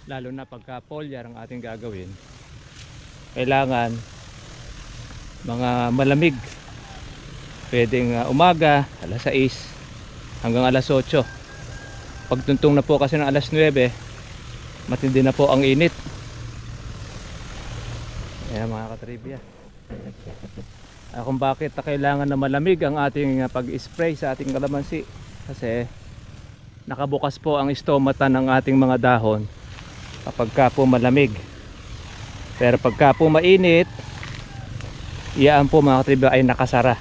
lalo na pagka foliar ang ating gagawin, kailangan mga malamig. Pwedeng umaga alas 6 hanggang alas 8. Pagtuntong na po kasi ng alas 9, matindi na po ang init. Ayan mga katribya, kung bakit kailangan na malamig ang ating pag-spray sa ating kalamansi, kasi nakabukas po ang stomata ng ating mga dahon kapag ka po malamig. Pero pagka po mainit, iyaan po mga katribya ay nakasara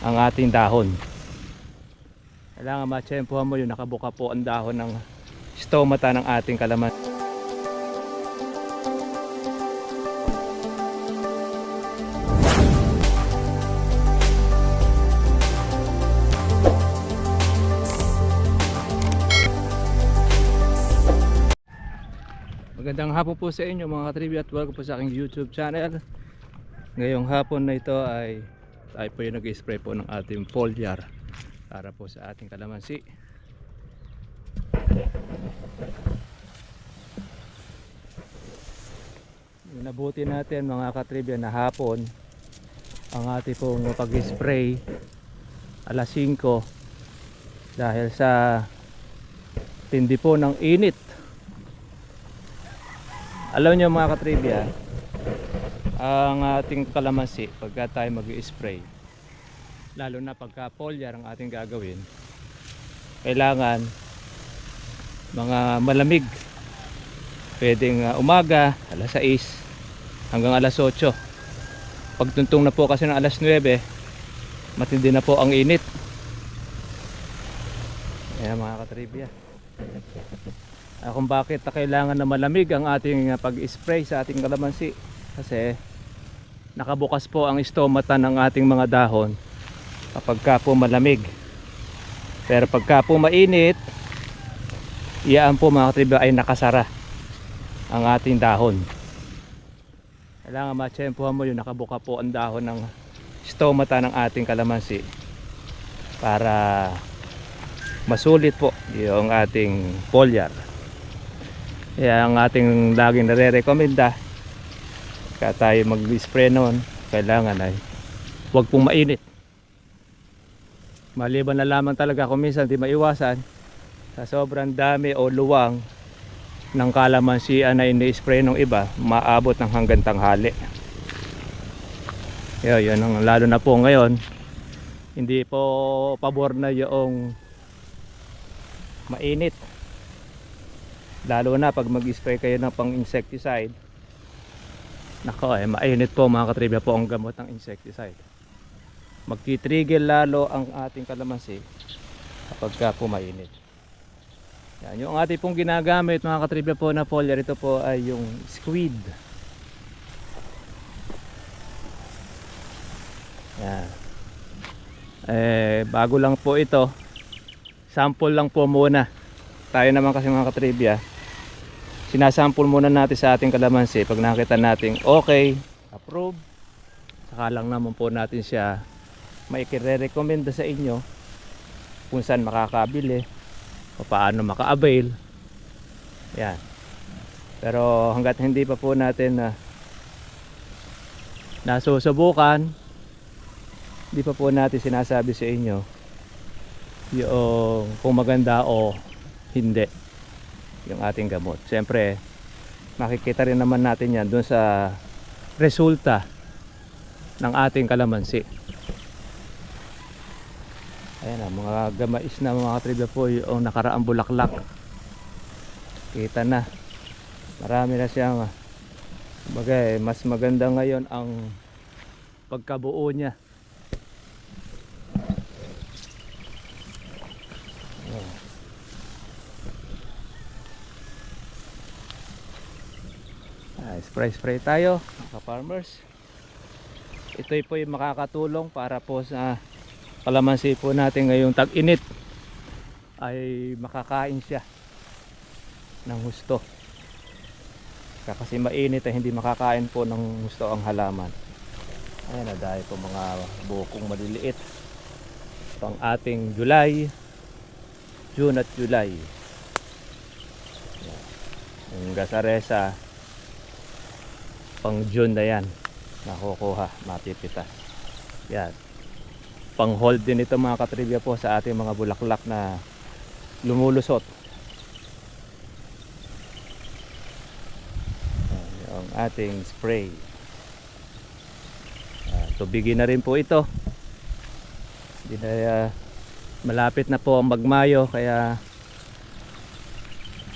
ang ating dahon. Kailangan matsyempohan mo yung nakabuka po ang dahon ng stomata ng ating kalamansi. Magandang hapon po sa inyo mga katribya, at welcome po sa aking YouTube channel. Ngayong hapon na ito ay tayo po yung nag-spray po ng ating foliar para po sa ating kalamansi. Nabuti natin mga katribya na hapon ang ating pong pag-spray alas 5 dahil sa tindi po ng init. Alam nyo mga katribya, ang ating kalamansi pagka tayo mag-spray, lalo na pagka foliar ang ating gagawin, kailangan mga malamig. Pwedeng umaga alas 6 hanggang alas 8. Pagtuntong na po kasi ng alas 9, matindi na po ang init. Ayan mga katribya, kung bakit kailangan na malamig ang ating pag-spray sa ating kalamansi, kasi nakabukas po ang stomata ng ating mga dahon kapag ka po malamig. Pero pagka po mainit, iyaan po mga katribya ay nakasara ang ating dahon. Kailangan matsyempohan mo yung nakabuka po ang dahon ng stomata ng ating kalamansi para masulit po yung ating foliar. Kaya ang ating laging nare-recommenda kaya tayo mag-spray noon, kailangan ay huwag pong mainit. Maliban na lamang talaga kung minsan di maiwasan sa sobrang dami o luwang ng kalamansian na ini-spray ng iba, maabot ng hanggang tanghali. Yun ang lalo na po ngayon, hindi po pabor na yung mainit. Lalo na pag mag-spray kayo ng pang insecticide, nako mainit po mga katribya po ang gamot ng insecticide. Magti-trigger lalo ang ating kalamansi kapag ka po mainit. Yan, yung ating pong ginagamit mga katribya po na foliar, ito po ay yung squid. Yan. Bago lang po ito, sample lang po muna. Tayo naman kasi mga katribya, sinasample muna natin sa ating kalamansi. Pag nakita natin okay, approve, saka lang naman po natin siya maikire-recommenda sa inyo kung saan makakabili o paano maka-avail. Yan. Pero hanggat hindi pa po natin nasusubukan, hindi pa po natin sinasabi sa inyo yung kung maganda o hindi yung ating gamot. Siyempre makikita rin naman natin yan dun sa resulta ng ating kalamansi. Ayan mga gamais na mga katribya po yung nakaraang bulaklak. Kita na, marami na siyang bagay. Mas maganda ngayon ang pagkabuo niya. Spray tayo mga farmers. Ito po yung makakatulong para po sa kalamansi po natin ngayong tag-init ay makakain siya ng husto. Kasi mainit ay hindi makakain po ng husto ang halaman. Ayan na dahil po mga bukong maliliit pang ating July, June at July. Yung Gasaresa, pang June na yan nakukuha, mapipitas yan. Pang hold din ito mga katribya po sa ating mga bulaklak na lumulusot. Yung ating spray, tubigin na rin po ito. Hindi na, malapit na po ang magmayo, kaya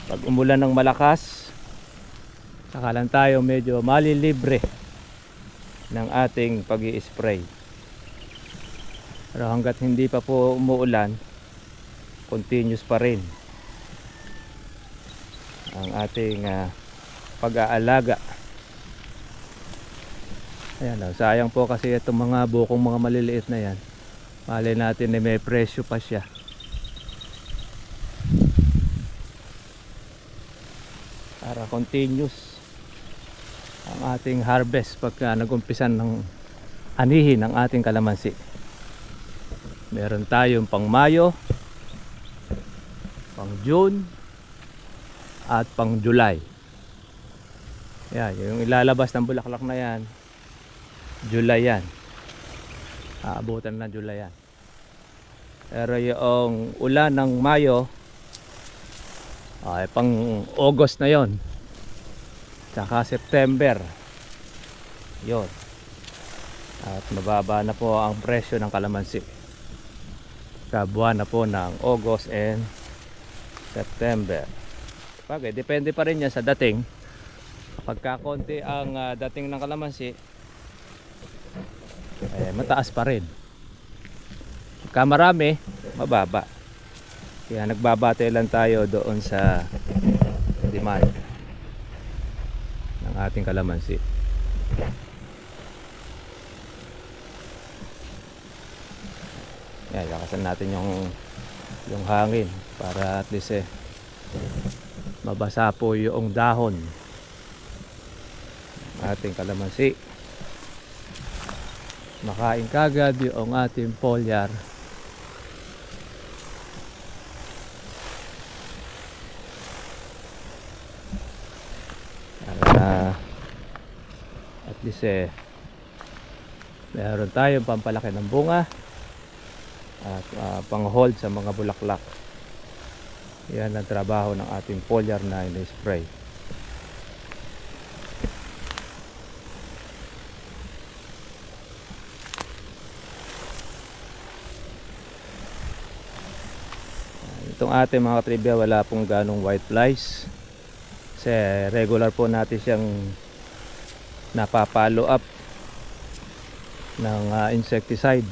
pag umulan ng malakas saka lang tayo medyo malilibre ng ating pag-i-spray. Pero hanggat hindi pa po umuulan, continuous pa rin ang ating pag-aalaga. Ayan, sayang po kasi itong mga bukong mga maliliit na yan, malay natin na may presyo pa siya. Para continuous ang ating harvest pagka nagumpisan ng anihin ang ating kalamansi. Meron tayong pang Mayo, pang June, at pang July. Yan, yung ilalabas ng bulaklak na yan, July yan. Aabutan na July yan. Pero yung ulan ng Mayo ay pang August na yon, saka September yon. At mababa na po ang presyo ng kalamansi kabuuan na po ng August and September. Bagay, depende pa rin yan sa dating. Pagka konti ang dating ng kalamansi, mataas pa rin. Pagka marami, mababa. Kaya nagbabate lang tayo doon sa demand ng ating kalamansi. Yan, lakasan natin yung hangin para at least mabasa po yung dahon ng ating kalamansi. Makain kagad yung ating foliar. At least meron tayong pampalaki ng bunga at pang hold sa mga bulaklak. Yan ang trabaho ng ating foliar na in-spray. Itong ating mga trivia, wala pong ganong white flies kasi regular po natin siyang napapalo up ng insecticide.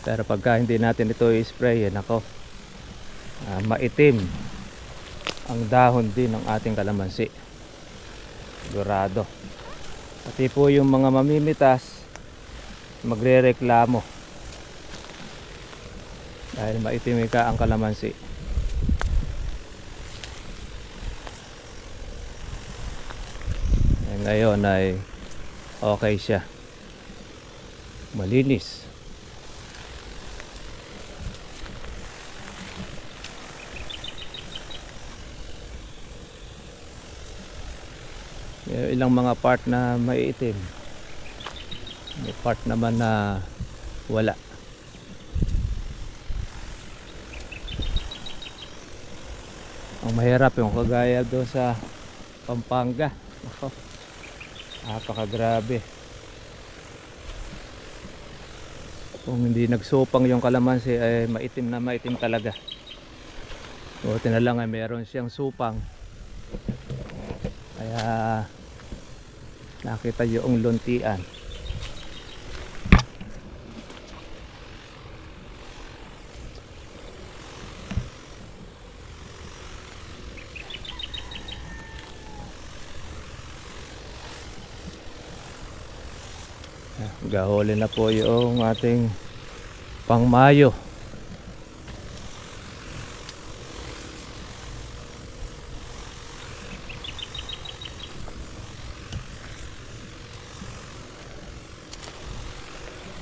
Pero pagka hindi natin ito i-spray, nako, maitim ang dahon din ng ating kalamansi, sigurado. Pati po yung mga mamimitas magre-reklamo dahil maitim ka ang kalamansi. Ngayon ay okay siya, malinis. May ilang mga part na maiitim, may part naman na wala. Ang mahirap yung kagaya doon sa Pampanga. Ako, napakagrabe. Kung hindi nagsupang yung kalamansi ay maitim na maitim talaga. Buti na lang ay meron siyang supang, kaya nakita yung luntian. Gahuli na po yung ating pang Mayo.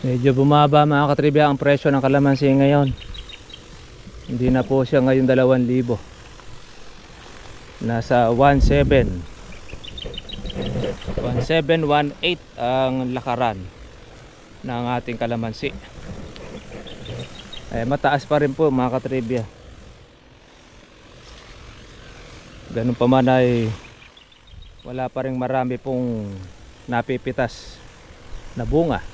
Medyo bumaba mga katribya ang presyo ng kalamansi ngayon. Hindi na po siya ngayon 2,000. Nasa 1718 ang lakaran ng ating kalamansi. Mataas pa rin po mga katribya. Ganun pa man ay wala pa rin marami pong napipitas na bunga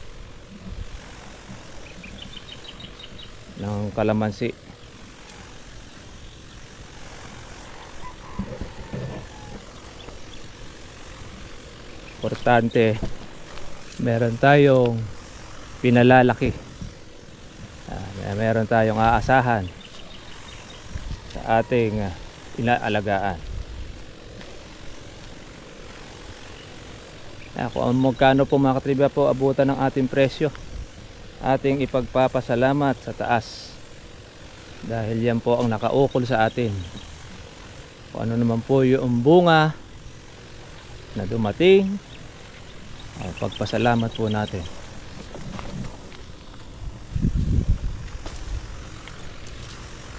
ng kalamansi. Importante meron tayong pinalalaki, meron tayong aasahan sa ating inaalagaan. Kung magkano po mga katribya po abutan ng ating presyo, ating ipagpapasalamat sa taas, dahil yan po ang nakaukol sa atin. Kung ano naman po yung bunga na dumating, pagpasalamat po natin.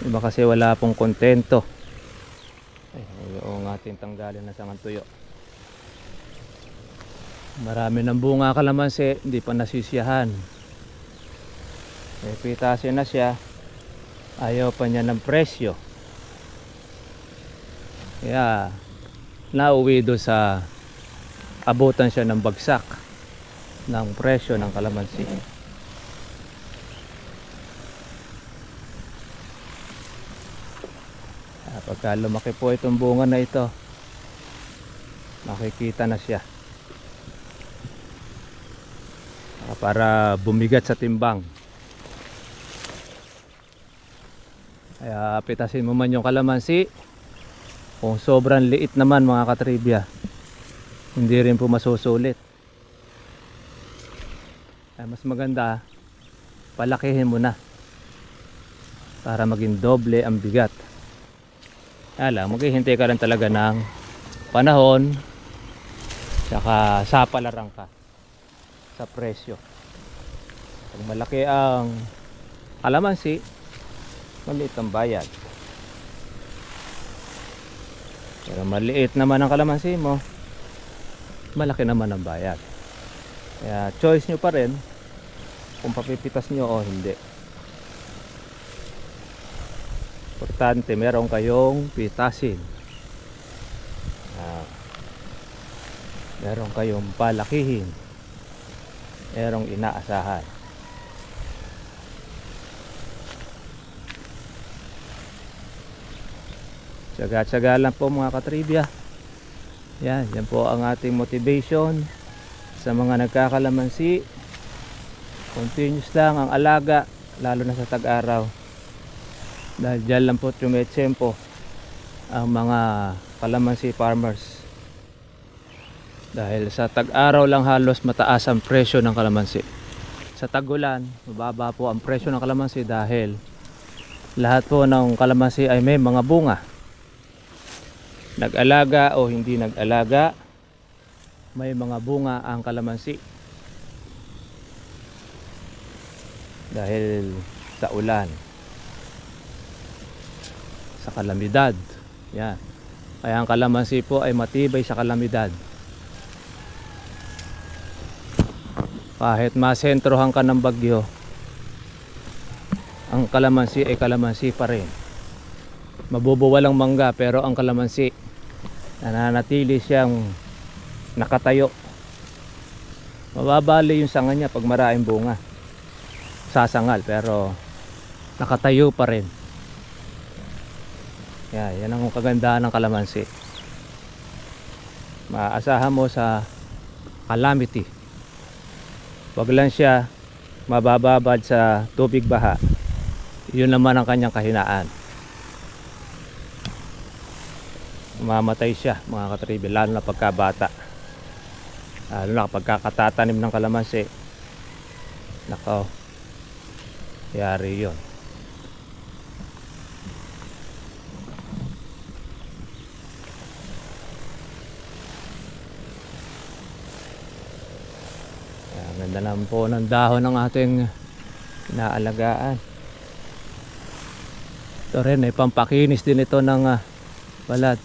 Iba kasi wala pong kontento. Yung ating tanggalin na sangang tuyo. Marami ng bunga kalamansi, hindi pa nasisiyahan. Pitasin na siya, ayaw pa niya ng presyo. Kaya nauwi do sa abutan siya ng bagsak ng presyo ng kalamansi. Pagka lumaki po itong bunga na ito, makikita na siya para bumigat sa timbang. Kaya pitasin mo man yung kalamansi. Kung sobrang liit naman mga katribya, hindi rin po masusulit. Mas maganda palakihin mo na para maging doble ang bigat. Maghihintay ka rin talaga ng panahon, saka sapalarang ka sa presyo. Pag malaki ang kalamansi, maliit ang bayad. Pero maliit naman ang kalamansi mo, malaki naman ang bayad. Kaya choice nyo pa rin kung papipitas nyo o hindi. Importante meron kayong pitasin, meron kayong palakihin, merong inaasahan. Tsaga-tsaga lang po mga katribya. Yan po ang ating motivation sa mga nagkakalamansi. Continuous lang ang alaga, lalo na sa tag-araw, dahil dyan lang po tumetsempo ang mga kalamansi farmers. Dahil sa tag-araw lang halos mataas ang presyo ng kalamansi. Sa tag-ulan, mababa po ang presyo ng kalamansi dahil lahat po ng kalamansi ay may mga bunga. Nag-alaga o hindi nag-alaga, may mga bunga ang kalamansi. Dahil sa ulan, sa kalamidad. Yan. Kaya ang kalamansi po ay matibay sa kalamidad. Kahit masentrohan ka ng bagyo, ang kalamansi ay kalamansi pa rin. Mabubuwalang mangga, pero ang kalamansi nananatili siyang nakatayo. Mababali yung sanga niya pag maraming bunga, sasangal, pero nakatayo pa rin. Yan ang kagandahan ng kalamansi. Maaasahan mo sa calamity. Wag lang siya mabababad sa tubig baha. Yun naman ang kanyang kahinaan. Mamatay siya mga katribe, lalo na pagkabata, lalo na kapag kakatatanim ng kalamansi. Nako, yari yun. Ganda naman po ng dahon ng ating inaalagaan. Ito rin ay pampakinis din ito ng balat.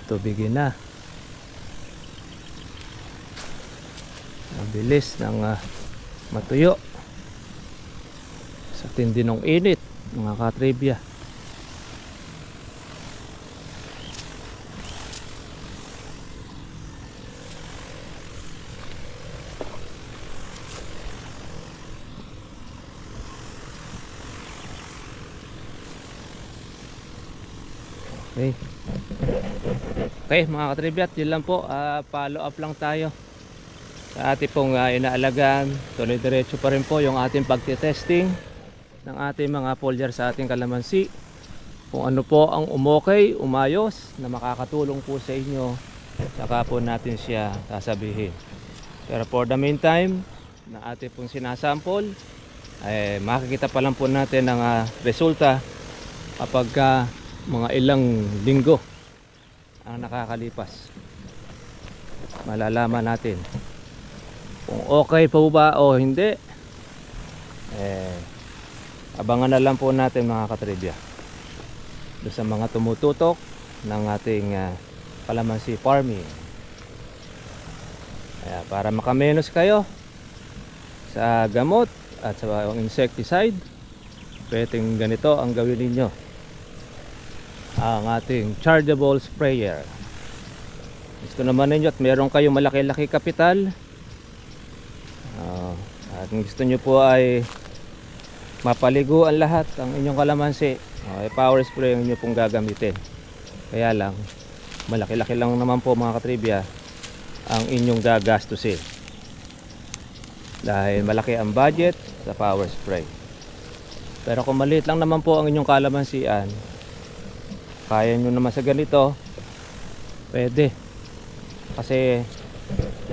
tubigin na. Ang bilis ng matuyo sa tindi ng init, mga katribya. Okay. Okay mga katribyat, yun lang po. Follow up lang tayo sa ating pong inaalagaan. Tuloy diretso pa rin po yung ating pagtitesting ng ating mga foliar sa ating kalamansi. Kung ano po ang umokay, umayos, na makakatulong po sa inyo, saka po natin siya sasabihin. Pero for the meantime, na ating pong sinasample, makikita pa lang po natin ang resulta kapag mga ilang linggo ang nakakalipas. Malalaman natin kung okay po ba o hindi. Abangan na lang po natin mga katribya doon sa mga tumututok ng ating kalamansi farming. Para makamenos kayo sa gamot at sa insecticide, pwedeng ganito ang gawin ninyo: ang ating chargeable sprayer. Gusto naman ninyo at meron kayong malaki-laki kapital, at gusto nyo po ay mapaliguan lahat ang inyong kalamansi, power spray ang inyo pong gagamitin. Kaya lang, malaki-laki lang naman po mga katribya ang inyong gagastusin, dahil malaki ang budget sa power spray. Pero kung maliit lang naman po ang inyong kalamansian, kaya nyo naman sa ganito, pwede. Kasi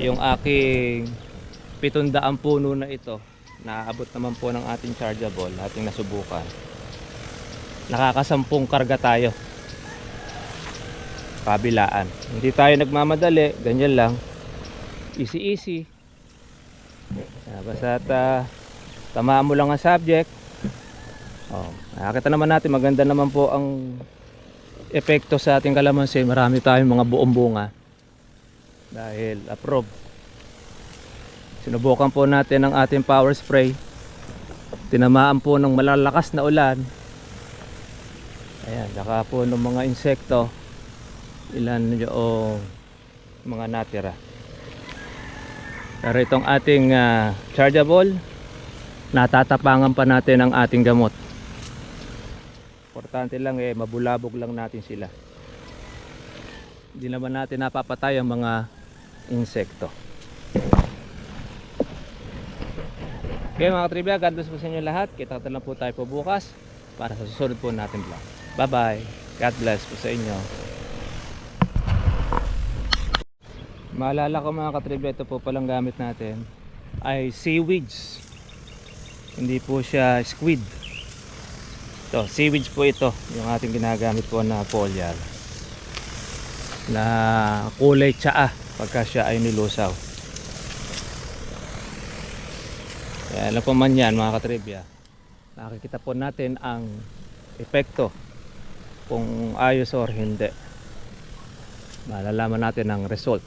yung aking 700 puno na ito, naaabot naman po ng ating chargeable, ating nasubukan. Nakakasampung karga tayo kabilaan. Hindi tayo nagmamadali, ganyan lang, easy easy. Basta tamaan mo lang ang subject. Nakakita naman natin, maganda naman po ang epekto sa ating kalamansi. Marami tayong mga buong bunga dahil approve. Sinubukan po natin ang ating power spray, tinamaan po ng malalakas na ulan. Ayan, saka po ng mga insekto, ilan yung mga natira. Pero itong ating chargeable, natatapangan pa natin ang ating gamot. Importante lang mabulabog lang natin sila. Hindi naman natin napapatay ang mga insekto. Okay mga katribya, God bless po sa inyo lahat. Kita lang po tayo po bukas para sa susunod po natin vlog. Bye bye. God bless po sa inyo. Maalala ko mga katribya, ito po palang gamit natin ay seaweeds. Hindi po siya squid. Ito, seaweeds po ito, yung ating ginagamit po na foliar na kulay tsaa pagka siya ay nilusaw. Kaya alam po man yan mga katribya, nakikita po natin ang epekto kung ayos or hindi. Malalaman natin ang result.